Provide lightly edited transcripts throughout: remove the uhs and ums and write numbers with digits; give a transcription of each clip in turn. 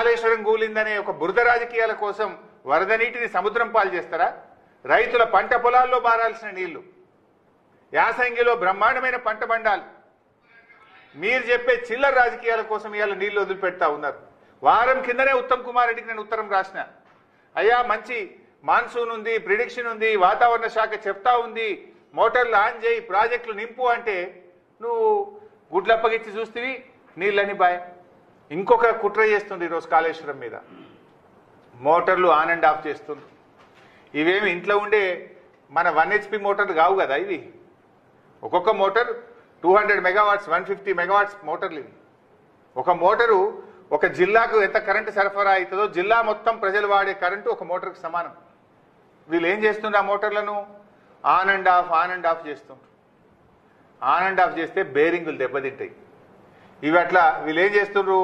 కాళేశ్వరం కూలిందనే ఒక బురద రాజకీయాల కోసం వరద నీటిని సముద్రం పాలు చేస్తారా? రైతుల పంట పొలాల్లో మారాల్సిన నీళ్లు, యాసంగిలో బ్రహ్మాండమైన పంట బండాలు మీరు చెప్పే చిల్లర రాజకీయాల కోసం ఇవాళ నీళ్లు వదిలిపెడతా ఉన్నారు. వారం కిందనే ఉత్తమ్ కుమార్ రెడ్డికి నేను ఉత్తరం రాసిన, అయ్యా మంచి మాన్సూన్ ఉంది, ప్రిడిక్షన్ ఉంది, వాతావరణ శాఖ చెప్తా ఉంది, మోటార్లు ఆన్ చేయి, ప్రాజెక్టులు నింపు అంటే నువ్వు గుడ్లప్పగిచ్చి చూస్తేవి నీళ్ళని బాయ్. ఇంకొక కుట్ర చేస్తుంది ఈరోజు కాళేశ్వరం మీద, మోటార్లు ఆన్ అండ్ ఆఫ్ చేస్తుంది. ఇవేమి ఇంట్లో ఉండే మన 1 HP మోటార్లు కావు కదా ఇవి. ఒక్కొక్క మోటార్ 200 మెగావాట్స్ 150 మెగావాట్స్ మోటార్లు ఇవి. ఒక మోటారు ఒక జిల్లాకు ఎంత కరెంటు సరఫరా అవుతుందో జిల్లా మొత్తం ప్రజలు వాడే కరెంటు ఒక మోటార్కి సమానం. వీళ్ళు ఏం చేస్తుండ్రు? ఆ మోటార్లను ఆన్ అండ్ ఆఫ్ చేస్తుండ్రు. ఆన్ అండ్ ఆఫ్ చేస్తే బేరింగులు దెబ్బతింటాయి. ఇవి అట్లా వీళ్ళు ఏం చేస్తుండ్రు?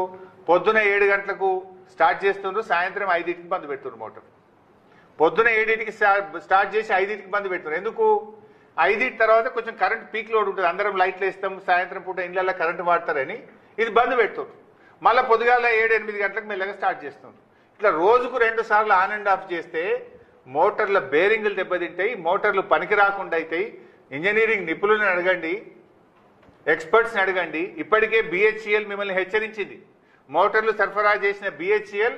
పొద్దున 7 గంటలకు స్టార్ట్ చేస్తుండ్రు, సాయంత్రం 5కి బంద్ పెడుతుండ్రు మోటార్. పొద్దున 7కి స్టార్ట్ చేసి 5కి బంద్ పెడుతున్నారు. ఎందుకు? 5 తర్వాత కొంచెం కరెంట్ పీక్ లోడ్ ఉంటుంది, అందరం లైట్లు వేస్తాం, సాయంత్రం పూట ఇళ్ళల్లో కరెంటు వాడతారని ఇది బంద్ పెడుతున్నారు. మళ్ళీ పొద్దుగాల 7-8 గంటలకు మెల్లగా స్టార్ట్ చేస్తున్నారు. ఇట్లా రోజుకు 2 సార్లు ఆన్ అండ్ ఆఫ్ చేస్తే మోటార్ల బేరింగులు దెబ్బతింటాయి, మోటార్లు పనికి రాకుండా అవుతాయి. ఇంజనీరింగ్ నిపుణులను అడగండి, ఎక్స్పర్ట్స్ని అడగండి. ఇప్పటికే BHEL మిమ్మల్ని హెచ్చరించింది. మోటార్లు సరఫరా చేసిన BHEL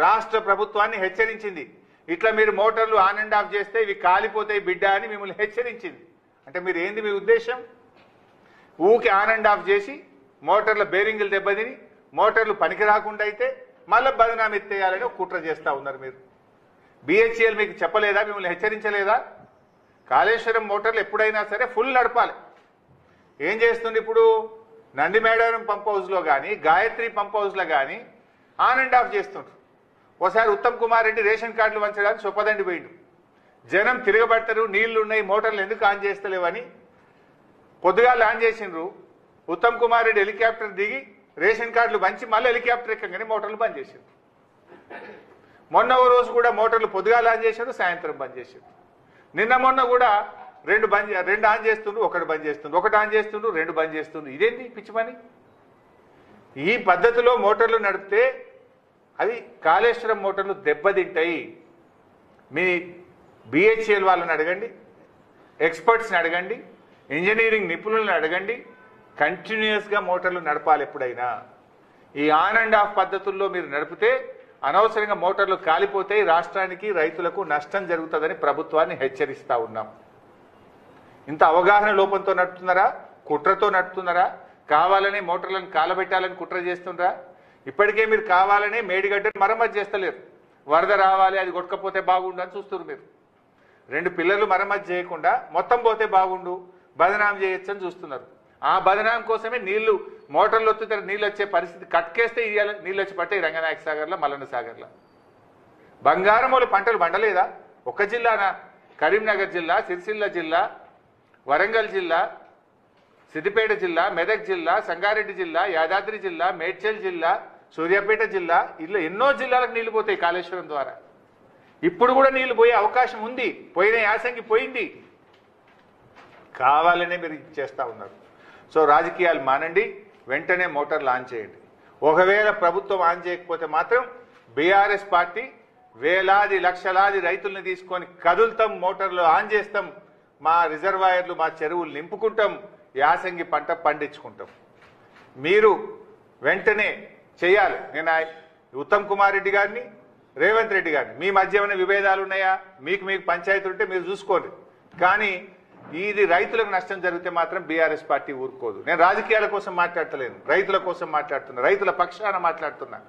రాష్ట్ర ప్రభుత్వాన్ని హెచ్చరించింది. ఇట్లా మీరు మోటార్లు ఆన్ అండ్ ఆఫ్ చేస్తే ఇవి కాలిపోతాయి బిడ్డ అని మిమ్మల్ని హెచ్చరించింది. అంటే మీరు ఏంది మీ ఉద్దేశం? ఊకి ఆన్ అండ్ ఆఫ్ చేసి మోటార్ల బేరింగులు దెబ్బతిని మోటార్లు పనికి రాకుండా అయితే మళ్ళీ బదనాం ఎత్తేయాలని ఒక కుట్ర చేస్తూ ఉన్నారు మీరు. BHEL మీకు చెప్పలేదా? మిమ్మల్ని హెచ్చరించలేదా? కాళేశ్వరం మోటార్లు ఎప్పుడైనా సరే ఫుల్ నడపాలి. ఏం చేస్తుంది ఇప్పుడు? నందిమేడారం పంప్ హౌస్లో కానీ గాయత్రి పంప్ హౌస్లో కానీ ఆన్ అండ్ ఆఫ్ చేస్తుండ్రు. ఒకసారి ఉత్తమ్ కుమార్ రెడ్డి రేషన్ కార్డులు వంచడానికి చొప్పదండి పోయిండు. జనం తిరగబడతారు, నీళ్లు ఉన్నాయి, మోటార్లు ఎందుకు ఆన్ చేస్తలేవని పొద్దుగాలు ఆన్ చేసిండ్రు. ఉత్తమ్ కుమార్ రెడ్డి హెలికాప్టర్ దిగి రేషన్ కార్డులు వంచి మళ్ళీ హెలికాప్టర్ ఎక్కగానే మోటార్లు బంద్ చేసిండ్రు. మొన్న ఓ రోజు కూడా మోటార్లు పొద్దుగాలు ఆన్ చేశారు, సాయంత్రం బంద్ చేశారు. నిన్న మొన్న కూడా 2 ఆన్ చేస్తుండ్రు, 1 బంద్ చేస్తుండ్రు, 1 ఆన్ చేస్తుండ్రు, 2 బంద్ చేస్తుండ్రు. ఇదేంటి పిచ్చి పని? ఈ పద్ధతిలో మోటార్లు నడిపితే అవి కాళేశ్వరం మోటార్లు దెబ్బతింటాయి. మీ BHEL వాళ్ళని అడగండి, ఎక్స్పర్ట్స్ని అడగండి, ఇంజనీరింగ్ నిపుణులను అడగండి. కంటిన్యూస్గా మోటార్లు నడపాలి ఎప్పుడైనా. ఈ ఆన్ అండ్ ఆఫ్ పద్ధతుల్లో మీరు నడిపితే అనవసరంగా మోటార్లు కాలిపోతాయి, రాష్ట్రానికి రైతులకు నష్టం జరుగుతుందని ప్రభుత్వాన్ని హెచ్చరిస్తా ఉన్నాం. ఇంత అవగాహన లోపంతో నడుపుతున్నారా? కుట్రతో నడుపుతున్నారా? కావాలనే మోటార్లను కాలబెట్టాలని కుట్ర చేస్తుండ్రా? ఇప్పటికే మీరు కావాలనే మేడిగడ్డను మరమ్మతు చేస్తలేరు. వరద రావాలి, అది కొట్టకపోతే బాగుండు అని చూస్తున్నారు మీరు. 2 పిల్లలు మరమ్మతు చేయకుండా మొత్తం పోతే బాగుండు, బదనాం చేయొచ్చు అని చూస్తున్నారు. ఆ బదనాం కోసమే నీళ్లు మోటార్లు వస్తే నీళ్ళు వచ్చే పరిస్థితి కట్కేస్తే నీళ్ళు వచ్చి పట్టాయి రంగనాయక సాగర్లో, మల్లన్న సాగర్లో. బంగారం వాళ్ళు పంటలు పండలేదా? ఒక జిల్లానా? కరీంనగర్ జిల్లా, సిరిసిల్ల జిల్లా, వరంగల్ జిల్లా, సిద్దిపేట జిల్లా, మెదక్ జిల్లా, సంగారెడ్డి జిల్లా, యాదాద్రి జిల్లా, మేడ్చల్ జిల్లా, సూర్యాపేట జిల్లా, ఇలా ఎన్నో జిల్లాలకు నీళ్లు పోతాయి కాళేశ్వరం ద్వారా. ఇప్పుడు కూడా నీళ్లు పోయే అవకాశం ఉంది. పోయిన యాసంగి పోయింది. కావాలనే మీరు చేస్తూ ఉన్నారు. సో రాజకీయాలు మానండి, వెంటనే మోటార్లు ఆన్ చేయండి. ఒకవేళ ప్రభుత్వం ఆన్ చేయకపోతే మాత్రం బీఆర్ఎస్ పార్టీ వేలాది లక్షలాది రైతుల్ని తీసుకొని కదులుతాం, మోటార్లు ఆన్ చేస్తాం, మా రిజర్వాయర్లు మా చెరువులు నింపుకుంటాం, యాసంగి పంట పండించుకుంటాం. మీరు వెంటనే చేయాలి. నేను ఉత్తమ్ కుమార్ రెడ్డి గారిని, రేవంత్ రెడ్డి గారిని, మీ మధ్య ఏమైనా విభేదాలు ఉన్నాయా? మీకు పంచాయతీ ఉంటే మీరు చూసుకోండి. కానీ ఇది రైతులకు నష్టం జరిగితే మాత్రం బీఆర్ఎస్ పార్టీ ఊరుకోదు. నేను రాజకీయాల కోసం మాట్లాడతలేను, రైతుల కోసం మాట్లాడుతున్నా, రైతుల పక్షాన మాట్లాడుతున్నా.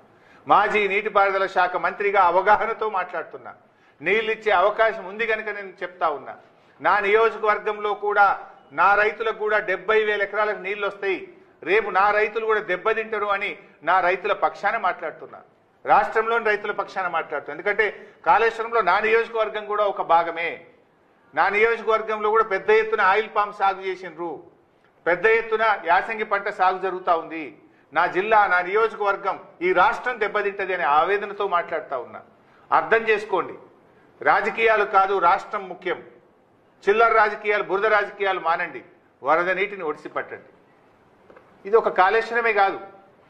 మాజీ నీటిపారుదల శాఖ మంత్రిగా అవగాహనతో మాట్లాడుతున్నా. నీళ్ళు ఇచ్చే అవకాశం ఉంది కనుక నేను చెప్తా ఉన్నా. నా నియోజకవర్గంలో కూడా నా రైతులకు కూడా 70,000 ఎకరాలకు నీళ్లు వస్తాయి. రేపు నా రైతులు కూడా దెబ్బతింటారు అని నా రైతుల పక్షాన మాట్లాడుతున్నా. రాష్ట్రంలోని రైతుల పక్షాన మాట్లాడుతున్నా. ఎందుకంటే కాళేశ్వరంలో నా నియోజకవర్గం కూడా ఒక భాగమే. నా నియోజకవర్గంలో కూడా పెద్ద ఎత్తున ఆయిల్ పామ్ సాగు చేసిండ్రు, పెద్ద ఎత్తున యాసంగి పంట సాగు జరుగుతూ ఉంది. నా జిల్లా, నా నియోజకవర్గం, ఈ రాష్ట్రం దెబ్బతింటది అనే ఆవేదనతో మాట్లాడుతూ ఉన్నా. అర్థం చేసుకోండి, రాజకీయాలు కాదు, రాష్ట్రం ముఖ్యం. చిల్లర రాజకీయాలు, బురద రాజకీయాలు మానండి, వరద నీటిని ఒడిసిపట్టండి. ఇది ఒక కాళేశ్వరమే కాదు,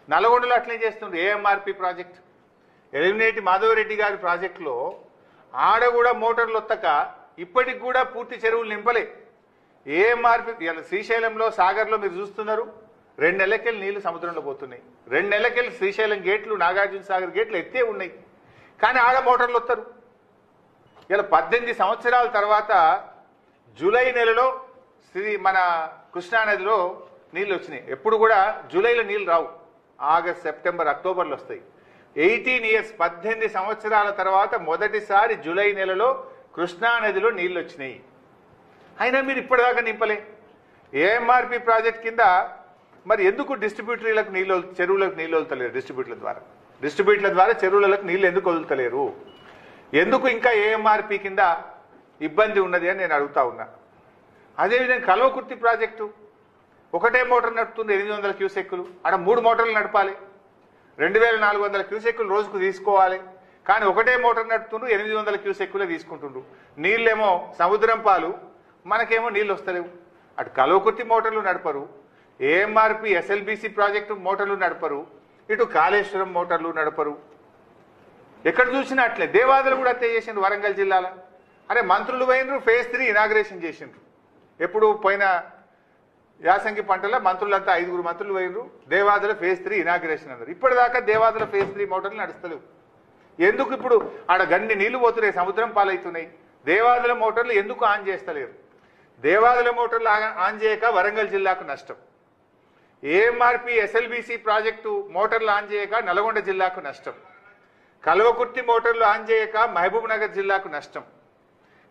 నల్గొండలో అట్లే చేస్తుండ్రు. AMRP ప్రాజెక్ట్ ఎలిమినేటి మాధవరెడ్డి గారి ప్రాజెక్టులో ఆడ కూడా మోటార్లు వత్తక ఇప్పటికి కూడా పూర్తి చెరువులు నింపలే. ఏఎంఆర్పి శ్రీశైలంలో సాగర్లో మీరు చూస్తున్నారు, 2 నెలలకెళ్ళి నీళ్లు సముద్రంలో పోతున్నాయి. 2 నెలలకెళ్ళి శ్రీశైలం గేట్లు, నాగార్జున సాగర్ గేట్లు ఎత్తే ఉన్నాయి, కానీ ఆడ మోటార్లు వస్తారు. ఇలా 18 సంవత్సరాల తర్వాత జూలై నెలలో మన కృష్ణానదిలో నీళ్ళు వచ్చినాయి. ఎప్పుడు కూడా జూలైలో నీళ్ళు రావు, ఆగస్ట్, సెప్టెంబర్, అక్టోబర్లో వస్తాయి. 18 ఇయర్స్ 18 సంవత్సరాల తర్వాత మొదటిసారి జూలై నెలలో కృష్ణానదిలో నీళ్ళు వచ్చినాయి. అయినా మీరు ఇప్పటిదాకా నింపలే. ఏఎంఆర్పి ప్రాజెక్ట్ కింద మరి ఎందుకు డిస్ట్రిబ్యూటరీలకు నీళ్ళు, చెరువులకు నీళ్ళు వదులుతలేరు? డిస్ట్రిబ్యూటర్ల ద్వారా చెరువులకు నీళ్ళు ఎందుకు వదులుతలేరు? ఎందుకు ఇంకా ఏఎంఆర్పి కింద ఇబ్బంది ఉన్నది అని నేను అడుగుతా ఉన్నా. అదేవిధంగా కల్వకుర్తి ప్రాజెక్టు ఒకటే మోటార్ నడుపుతుంది, 800 క్యూసెక్కులు. ఆడ 3 మోటార్లు నడపాలి, 2400 క్యూసెక్కులు రోజుకు తీసుకోవాలి. కానీ ఒకటే మోటార్ నడుపుతుండ్రు, 800 క్యూసెక్కులే తీసుకుంటుండ్రు. నీళ్ళేమో సముద్రం పాలు, మనకేమో నీళ్ళు వస్తలేవు. అటు కల్వకుర్తి మోటార్లు నడపరు, ఏఎంఆర్పి ఎస్ఎల్బిసి ప్రాజెక్టు మోటార్లు నడపరు, ఇటు కాళేశ్వరం మోటార్లు నడపరు. ఎక్కడ చూసినా అట్లే. దేవాదులు కూడా అట్లే చేసిండ్రు వరంగల్ జిల్లాలో. అరే మంత్రులు పోయినరు, ఫేజ్ 3 ఇనాగ్రేషన్ చేసిండ్రు. ఎప్పుడు పోయిన యాసంగి పంటలో మంత్రులంతా 5 మంత్రులు పోయినరు, దేవాదుల ఫేజ్ 3 ఇనాగ్రేషన్ అన్నారు. ఇప్పటిదాకా దేవాదుల ఫేజ్ 3 మోటార్లు నడుస్తలేవు. ఎందుకు? ఇప్పుడు ఆడ గన్ని నీళ్లు పోతున్నాయి, సముద్రం పాలవుతున్నాయి. దేవాదుల మోటార్లు ఎందుకు ఆన్ చేస్తలేరు? దేవాదుల మోటార్లు ఆన్ చేయక వరంగల్ జిల్లాకు నష్టం. ఏఎంఆర్పి ఎస్ఎల్బిసి ప్రాజెక్టు మోటార్లు ఆన్ చేయక నల్గొండ జిల్లాకు నష్టం. కల్వకుర్తి మోటార్లు ఆన్ చేయక మహబూబ్ నగర్ జిల్లాకు నష్టం.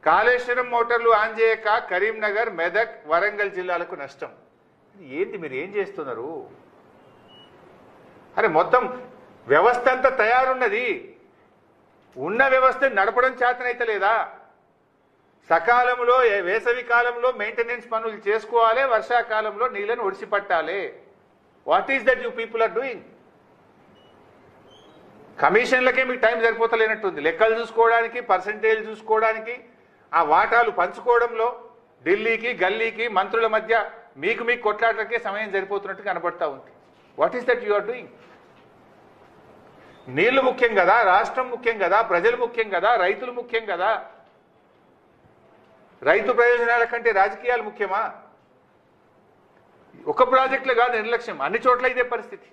కాళేశ్వరం మోటార్లు ఆన్ చేయక కరీంనగర్, మెదక్, వరంగల్ జిల్లాలకు నష్టం. ఏంటి మీరు ఏం చేస్తున్నారు? అరే మొత్తం వ్యవస్థ అంతా తయారున్నది, ఉన్న వ్యవస్థ నడపడం చేతనైతే లేదా? సకాలంలో వేసవి కాలంలో మెయింటెనెన్స్ పనులు చేసుకోవాలి, వర్షాకాలంలో నీళ్లను ఒడిసిపట్టాలి. What is that you people are doing? కమిషన్లకే మీకు టైం సరిపోతలేనట్టుంది. లెక్కలు చూసుకోవడానికి, పర్సంటేజ్ చూసుకోవడానికి, ఆ వాటాలు పంచుకోవడంలో ఢిల్లీకి, గల్లీకి, మంత్రుల మధ్య మీకు కొట్లాటలకే సమయం సరిపోతున్నట్టు కనబడతా ఉంది. What is that you are doing? నీళ్లు ముఖ్యం కదా, రాష్ట్రం ముఖ్యం కదా, ప్రజలు ముఖ్యం కదా, రైతులు ముఖ్యం కదా. రైతు ప్రయోజనాల కంటే రాజకీయాలు ముఖ్యమా? ఒక ప్రాజెక్టులు కాదు నిర్లక్ష్యం, అన్ని చోట్ల ఇదే పరిస్థితి.